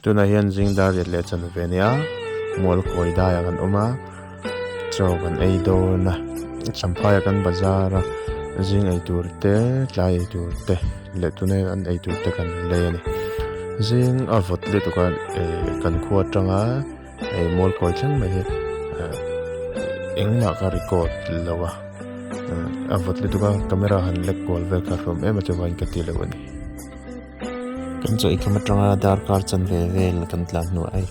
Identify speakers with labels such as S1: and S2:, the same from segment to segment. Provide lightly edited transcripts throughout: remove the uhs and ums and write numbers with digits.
S1: tuna hian zingdar le chan venia mol koi da ya kan oma chogan ei do na champhaya kan bazara zing ei turte tlai ei turte le tuna an ei turte kan le ni zing avot le to kan khuwa tanga ei mol koi chang mai he engna ka record lawa avot le to camera han le kol ve ka from ema chawain ka ti lawani kan cho ikama tanga dar kar chan ve vel kan tlan nu ai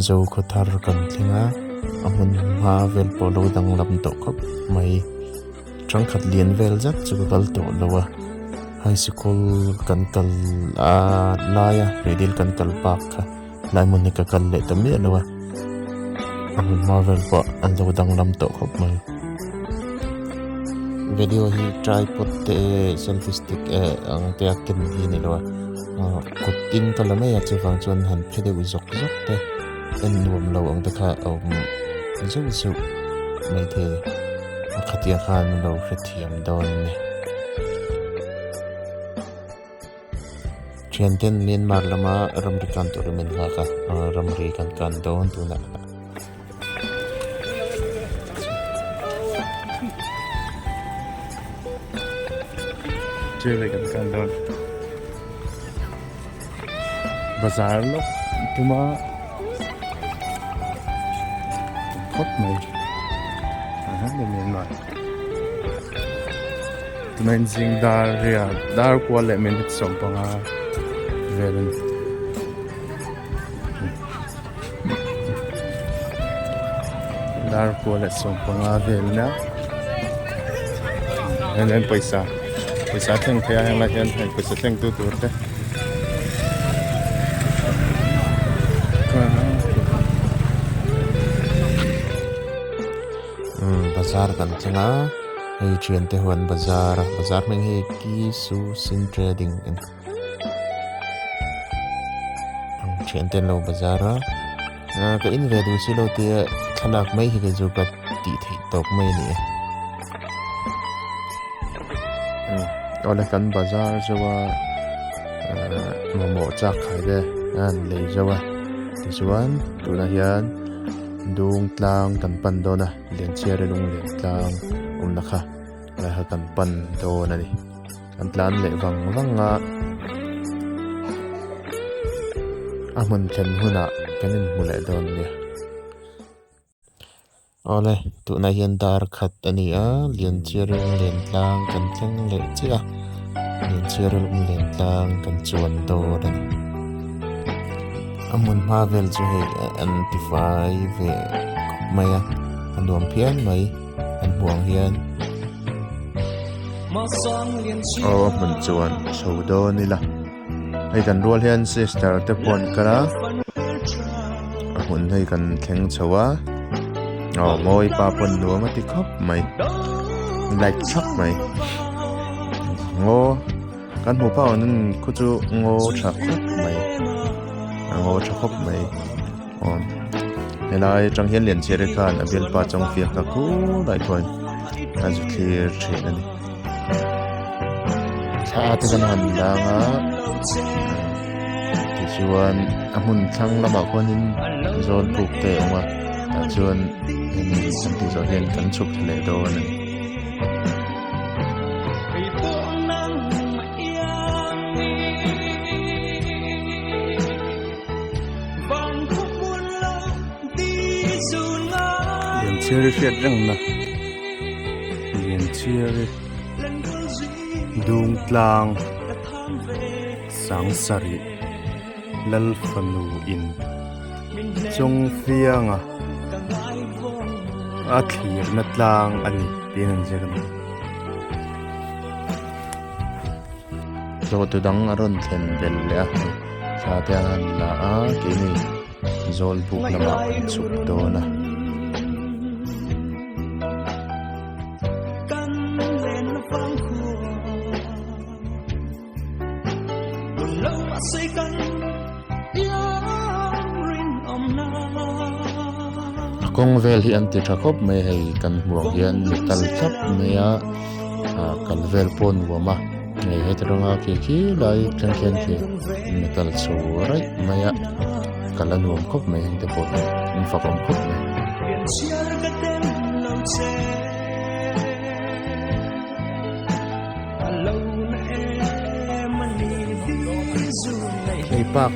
S1: zo khothar kan thlinga amun ma vel polo dang lam to khop mai trang khat lien vel zat chu kal to lawa high school kan kal laya redil kan kal pak kha lai mun ni ka kal le tammi lawa amun ma vel po an lo dang lam to khop mai video hi tripod te selfie stick ang te akin hi ni lawa kutin kalame ya chewang chuan han phede uzok zok te en nuam lo ang te kha zo zo mai the khatia khan lo khathiam don ni Chienten Myanmar lama ramrikan to rumen ka ramrikan kan don tu na Chile kan don Bazar lo tuma khot mai de Myanmar tumen zing dar kwa le men som panga velen dar kwa le som panga velna en paisa theng thaya hang la hian paisa theng tu te bazar kan changa hei chian te huan bazar meng he ki su sin trading in chian te lo bazar ka in ve du si lo te thanak mai hi ke ju ka ti thei tok mai ni ole kan bazar jawa momo chak khai de an le jawa ti chuan tu na hian dung tlang kan pan do na len chere lung len tlang na kha la ha kan pan do na ni kan tlan le wanga aman chen huna kanin mule don ni ole tu na hian dar khat ani len chere len tlang kan thleng le chia len chere lung len tlang kan chuan do na ni amun mavel jo he antify ve maya anuam phian mai an buang hian mun chuan chodo ni la ai kan rol hian sister te pon kara amun hei kan thleng chowa moi pa pon nu ma ti khop mai like chak mai ngo kan hu pa nan khu chu ngo tha khop mai ngo tha khop mai on nelai chang hian lian chere khan abel pa chang fia ka ku lai thoi as clear train ani sa te kan han la nga ti chuan amun thlang lama konin zon puk te onga ta chuan ni sam ti zo hian kan chuk le do ani chere fiat rang na lian chere dung tlang sang sari lal fanu in chong fianga athir na tlang ani pinan jegan so to dang aron thlen bel ya sa te an la kini zol buk lama chuk do na kong vel hi anti thakop mai hei kan muang hian metal thap meya kal vel pon wama nei hetranga ke ki lai tlang khen ke metal so right maya kala nuam khop mai hang te pot in fa kom khop mai ei pak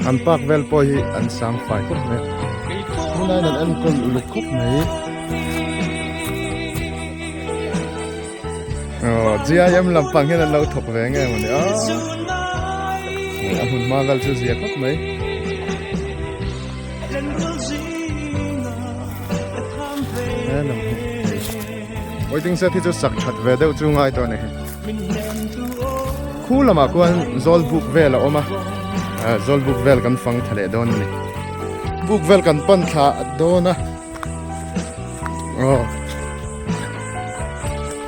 S1: an pak vel po hi an sang fai khop mai munai nan an kol uluk khop mai GIM lampang hian an lo thok ve nge mani a hun ma gal chu zia khop mai oi ting sa thi chu sak that ve deuh chu ngai to ne khu lama kwan zol book vel a oma zol book vel kan fang thale don ni book vel kan pan tha dona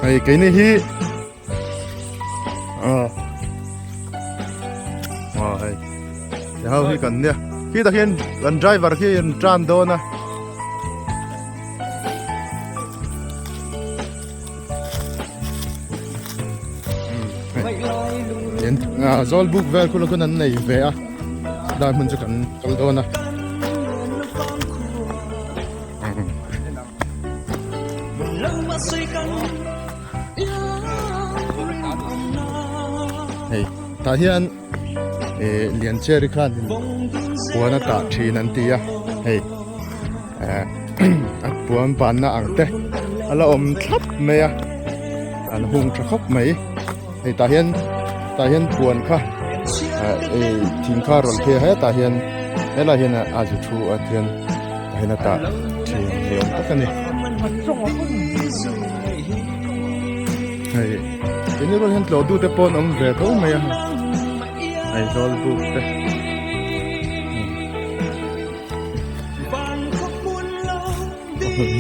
S1: ai cái này hi hay hao hi cần nè khi ta hiện gần driver khi tran đó na zol book vel kulo kunan nei ve a dai mun chu kan kal do na hey ta hian lian cherry khan puana ta thin an tia hey puan pan na angte ala om thap me a an hung tha khop mai hey ta hian puan kha thing kha rol the he ta hian ela hian a ju thu a hian ta hian ta thin leom takani hey ini rol hian tlo du te pon om ve tho mai a ai zol bu te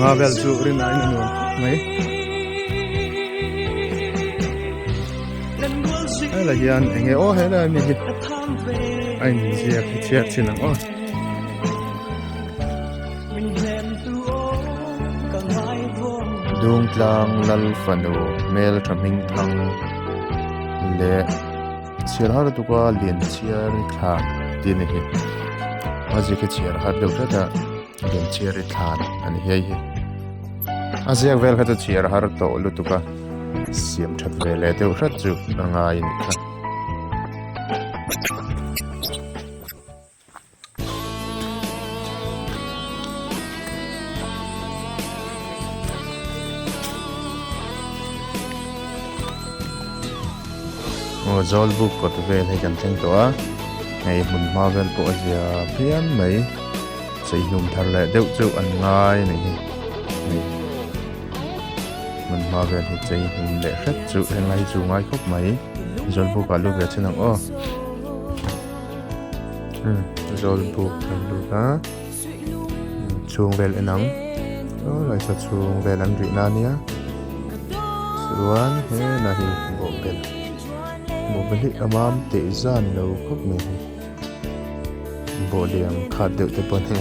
S1: Marvel chu rin ai nu mai ai la hian enge o he la mi hi ai ni zia ki chia chinang o dung tlang lal fanu mel thaming thang le chiar har tu ka lien chiar kha tin hi aji ke chiar har deu ta lien chiar than ani hei hi aji vel kha ta chiar har to lu tu ka siam that ve le deu rat chu anga in kha zol book ko to ve hai kan theng to a hei mun ma vel ko azia pian mai sei num thar le deuh chu an ngai nei hi mun ma vel hi sei num le hret chu hengai chu ngai khop mai zol book a lu ve chinang o zol book kan lu ka chung vel enang lai sa chung vel an ri na nia suan he na hi bo vel bộ beli amam te zan lo khop me bo liam khat deuh te pon he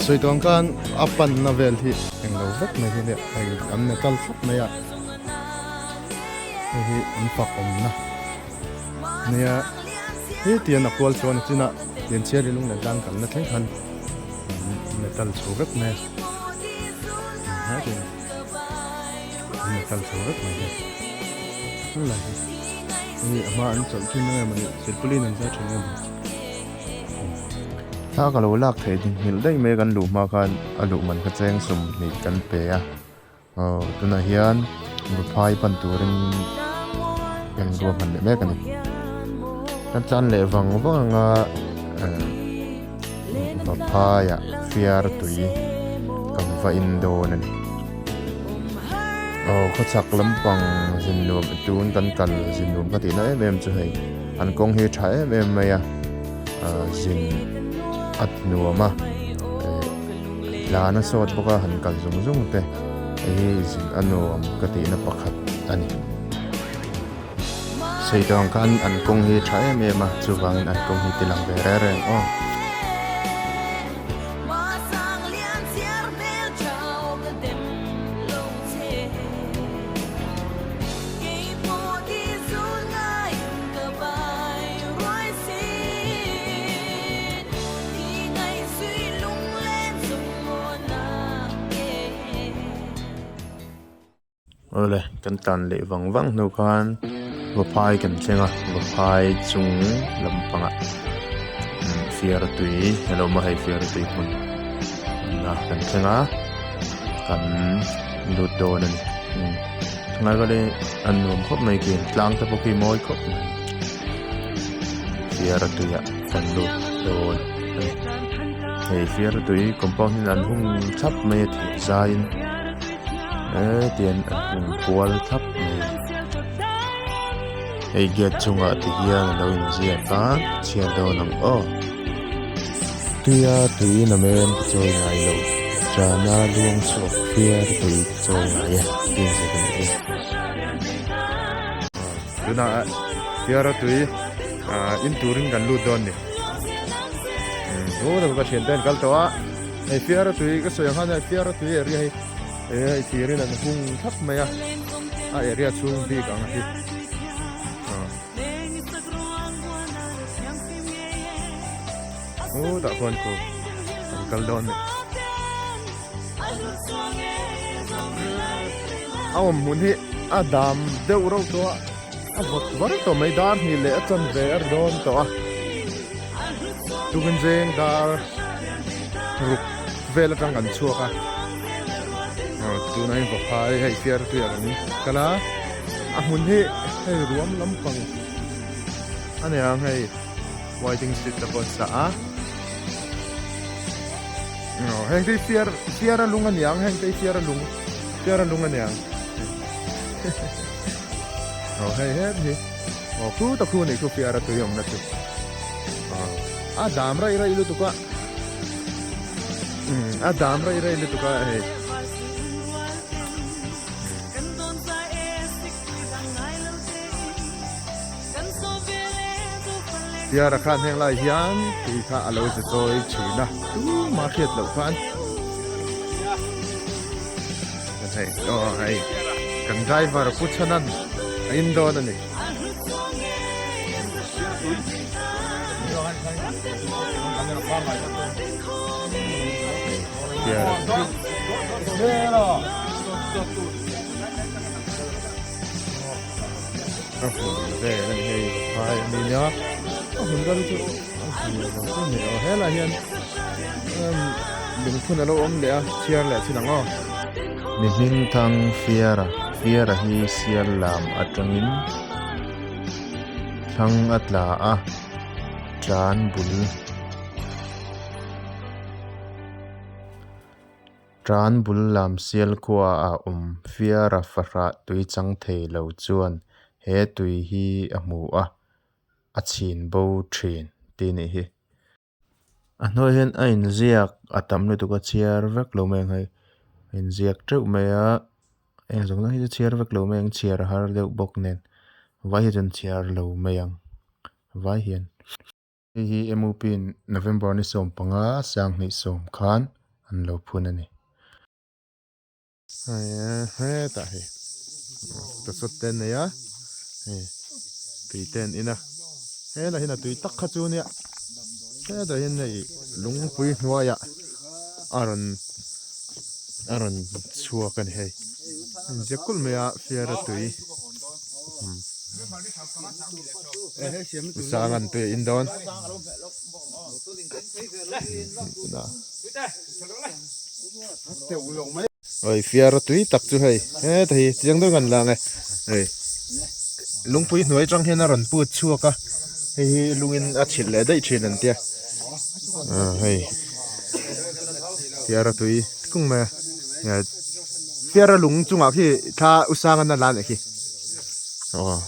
S1: soi tong kan apan na vel hi eng lo vek me hi le ai am na kal khop me ya hi an pak om na nia hi tian a kwal chon china len cherry lung na dang kan na thleng khan metal chu vek me metal số rất mạnh làนี่มาอันสนที่นั่นมันเสร็จปุ๊บนั่นจะถึงนั่นถ้าก็เราลากเทดิหิลได้เมกันหลุมมากันอลุมันก็แจ้งสมนิกันเปียตัวนั้นเฮียนบุพายปันตัวนึงยังรวมมันได้แม่กันนี่กันจันเลวังว่างบุพายฟิอาร์ตุยกับว่าอินโดนั่นเขาชักลำปังสินนวมจูนกันกันสินนวมก็ตีน้อยเมมจะให้อันกงเฮใช้เมมไม่สินอัดนวมลานะสดพวกหันกันซุ่มแต่สินอันนวมก็ตีนับประคัดอันนี้ใส่ตองกันอันกงเฮใช้เมมจูวางอันกงเฮตีหลังเบรแรง ole kan tan le wang no khan va phai kan thenga va phai chung lampanga fiar tui hello ma hai fiar tui hun na kan thenga kan lut do na ni ngai vale an nom khop mai kin tlang ta poki moi khop fiar tui ya kan lut do hei fiar tui compound in an hung thap mai thi zain tiền ăn cuốn thấp này hay ghét chung ở thì kia là đâu in gì cả chia đâu nằm tuy là men chơi ngày lâu trà na luông suộc phía tuy chơi ngày tiền gì cái này cứ na phía đó tuy in touring gần luôn đòn này đâu có chuyện tên cái đó hay phía đó tuy cái sợi hàng này phía đó tuy ở đây thì riêng là hung thấp mày area chung đi cả ngày đã con cô Caldon muốn hi Adam đâu đâu to vật to mấy đàn thì lẽ chân về đòn to tu bên trên đã rục về là đang gần chua cả tu nai va phai hay fiar tu ya ni kala mun he ruam lampang ane ang hay waiting street ta bon sa no heng ti fiar lungan yang heng ti fiar lungan yang no hey he ku ta ku ni ku fiar tu yom na tu dam rai lu tu ka dam rai lu tu ka hey giờ ra khăn hang lại hiền thì khá alo sẽ tôi chỉ na mà khiết lâu khăn cái này cần driver put chân ăn in đó này về này phải đi nhá hun ga chu ni he la hian lung phun alo om le a chiar le chinango ni hing thang fiara hi sial lam atangin thang atla a tran bul lam sial kwa a fiara fara tui chang thei lo chuan he tui hi amu a chin bo thin ti ni hi noi hen ain ziak atam le tu ka chiar vek lo meng hai in ziak treu me a zong na hi chiar vek lo meng chiar har deuh bok nen vai hi jan chiar lo meyang vai hian hi MOP November ni som panga sang ni som khan an lo phun ani he ta hi ta sot ten ne ya tui ten ina he la hina tui tak kha chu nia he da hin nei lung pui hnuaya aron chua kan hei jakul mea fiara tui sangan tui indon oi fiara tui tak chu hei he ta hi chiang do gan la nge ei lung pui hnuai tang hen aron put chua ka hei lungin a chil le dai thin an tia hei fiara tui kung me ya fiara lung chunga khi tha usang an la ne khi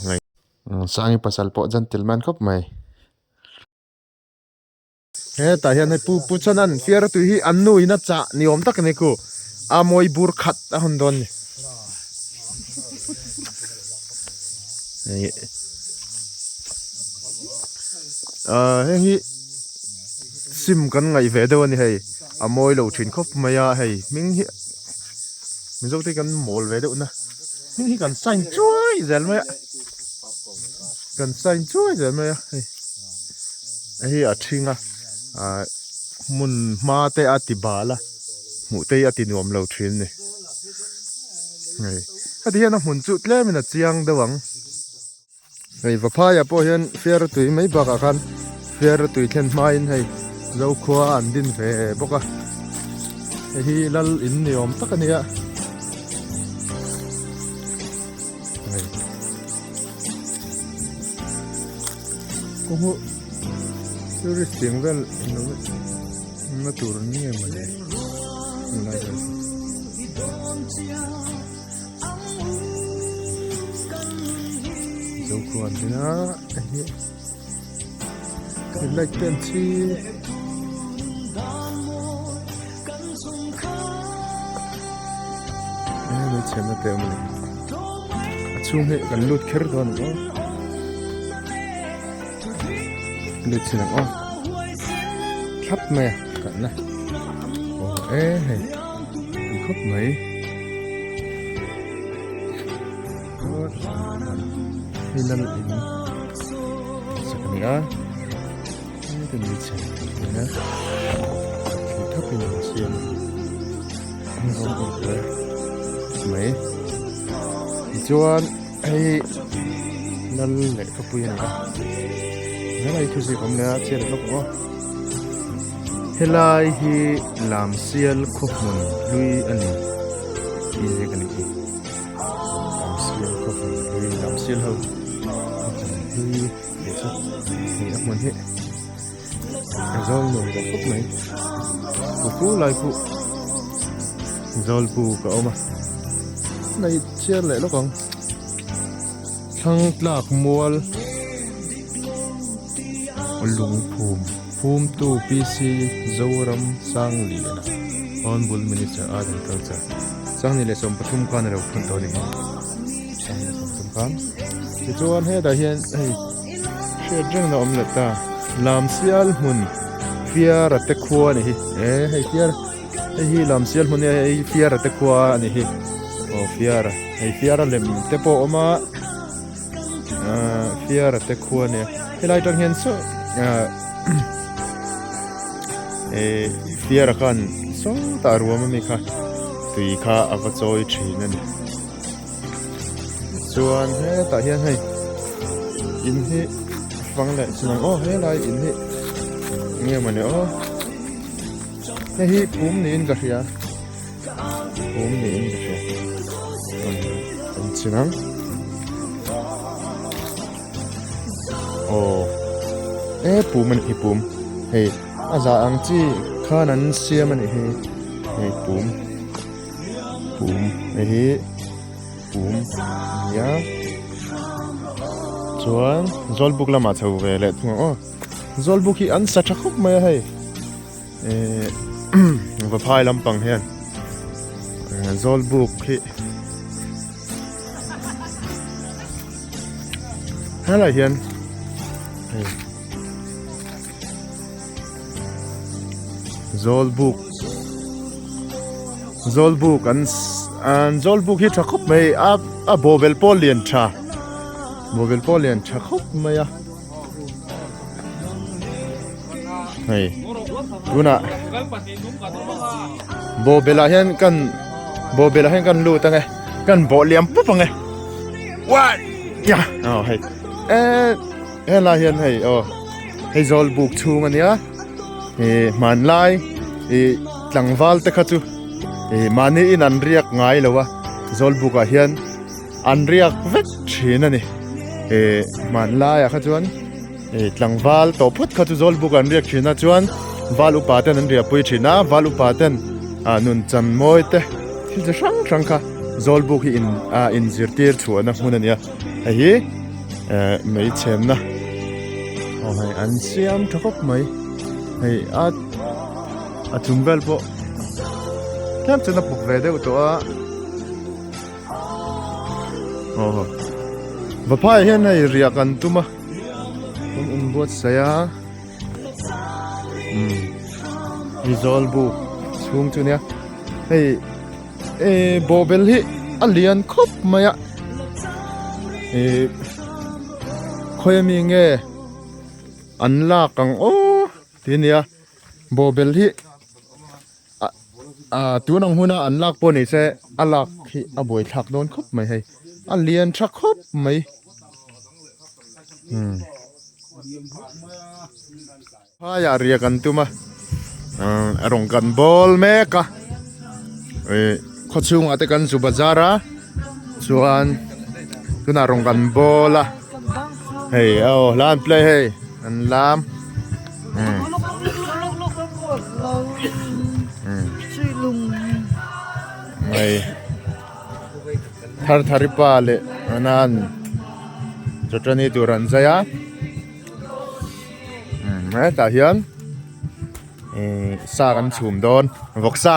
S1: ngai sangi pasal po gentleman khop mai he ta hian hei pu chanan fiara tui hi annu ina cha niom tak ne ku amoi bur khat a hon don ni hi sim kan ngai ve do ni hei amoi lo thin khop maya hei ming hi min zo te kan mol ve do na ming hi kan sain choi zel maya kan sain choi zel maya hei a thinga mun ma te ati bala mu te ati nuam lo thin ni hei cái gì nó muốn chút lên mình là chiang đâu vắng ngày và phai à po hiện fair tuổi mấy bạc à khăn fair tuổi thiên mai hay dâu khoa ăn din về bốc à hi lal in niom tất cái này cũng hú tourist tiếng vel nó turun như mà đấy lại rồi dâu khoa đi á cái like tên chi nó chém nó teo mình chung hệ gần lút khэр thôi nữa lút chỉ là thắp mè cẩn này ê hay bị khóc mấy đi lần in sao cái nữa cái gì chém nữa thắp đi một xiên không có được mấy chuan hay lần lệ các bụi này cái này thứ gì cũng nè chia được không helai hi làm xiên khúc mồn lui anh đi gì cái này làm xiên khúc mồn lui làm xiên hơn lui để cho thì ấp mồn hết rồi nổi ra khúc này phụ lại phụ rồi phụ cậu mà này chia lệ nó còn thằng lạc mual lung phum tu pc zoram sang li na honorable minister agriculture sang ni le som pathum kan ro phun to ni sang ni som pathum kan ti chuan he da hian hei she jeng na om la ta lam sial mun fia ra te khua ni hi hei fia hi lam sial mun hei fia ra te khua ni hi fiara hay fiara lem te po oma fiara te khua ne helai tang hian so fiara kan so ta ruam mi kha tui kha ava choi thina ni chuan he ta hian hei in hi fang le chinang helai in hi nge mane hi pum ni in ka hia pum ni in ka chinang pum man hi pum hey aza ang chi khanan siam ani hey pum pum ya chuan zolbuk lama chho ve le thung zolbuk hi an sa thakhup mai hey va phai lampang hian zolbuk hi helai hian zolbuk an zolbuk hi thakhup mai a bobel polian tha thakhup mai a hei tuna bobela hian kan lu ta nge kan bo liam pu pa nge wa ya hei la hian hei zolbuk chung ania man lai tlangwal te kha chu mani in an riak ngai lowa zolbuk a hian an riak vek thin ani man lai a kha chuan tlangwal to phut kha chu zolbuk an riak thina chuan wal upaten an ria pui thina wal upaten nun chan moi te thil cha sang kha zolbuk hi in zirtir thuana hmun ania hi mei chemna hei an siam thakop mai hei a chumvel po kem chena puk ve deuh to a va phai hian hei riak an tuma un buat saya zolbuk chung chu nia hei bobel hi alian khop maya khoyami nge anla kang tinia bobel hi tunang huna anlak po ni se alak hi aboi thak don khop mai hai alian thak khop mai ha ya ria kan tuma rong kan bol meka kho chung ate kan zu bazara chuan tuna rong kan bola hey oh lan play hey an lam mai thar thari pa le anan chotani turan zaya ta hian sa kan chum don vok sa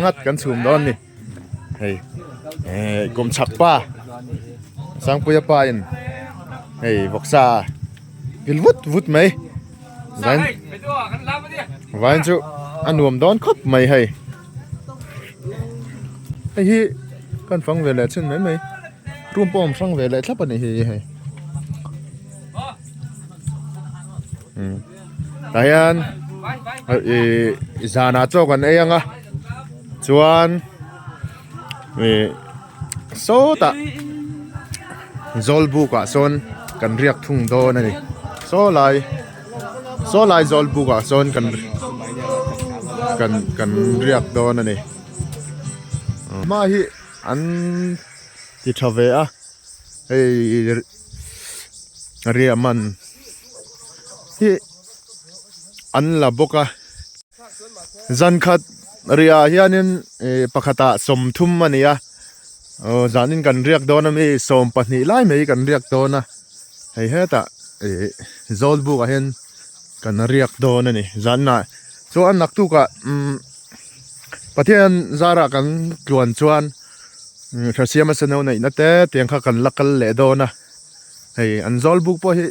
S1: ngat kan chum don ni hey kum chak pa sang puya pa in hey vok sa pil vut mai zain vain chu anuam don khop mai hey hi kan phang về lại chân mấy mấy rum pom phang về lại thắp này hi hay đây anh giờ nào cho con ấy à chuan số ta zolbu cả son cần riak thung đô này số lại zolbu cả son cần riak đô này mà hi anh thì trở về à hey ria man hi anh là boka zan khat ria hianin pakhata som thum ania zanin kan riak dona mi som pahnih lai mai kan riak dona hei heta zolbu ka hen kan riak dona ni zanna so an nak tu ka pathian zara kan tluan chuan thasiam asano nei na te tiang kha kan lakal le dona hei an zolbu po hi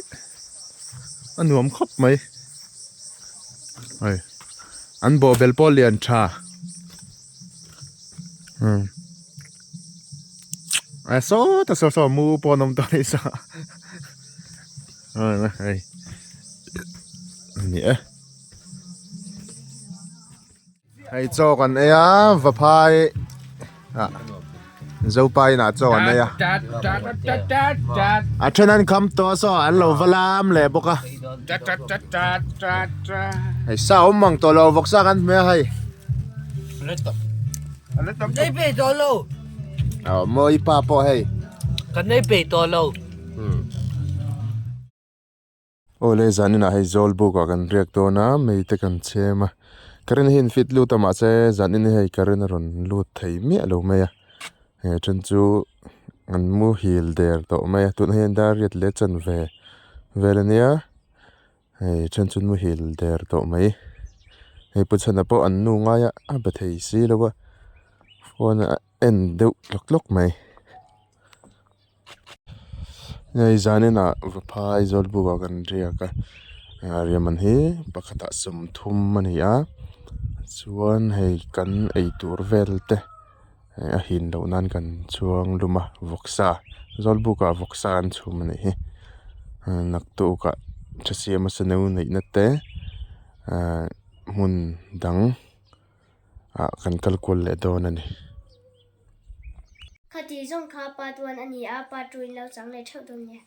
S1: anuam khop mai hei an bo bel pol lian tha so mu po nom to ni sa hei ni hei cho kan ea va phai dâu pai na cho anh đây à trên anh cầm to so anh lâu valam lẹ bốc à hay sao mong to lâu vóc sa anh mẹ hay
S2: đây bể to lâu
S1: mới pa po hay
S2: cái này bể to lâu
S1: ô lê zan na hay zol bu ka kan riak to na mei te kan chema karen hin fit lu ta ma che zan in hay karen ron lu thei mi lo me ya chân chú ăn mua hil der to mai tụi hen dar yết lệ chân về lên nhá chân chú mua hil der to mai bữa chân apo ăn nu ngay à bê thầy xí đâu á phone en đâu lok mai ngày zane na vapai zol bu gan ria ka ria man hi pakhata sum thum man hi a chuan hei kan ei tur vel te a hin lo nan kan chuang luma voksa zolbuka voksa an chum ni hi nak tu ka thasiam asano nei na te mun dang kan kalkul le don ani
S3: khati zong kha pa tuan ani a pa tuin lo chang le thau dum nya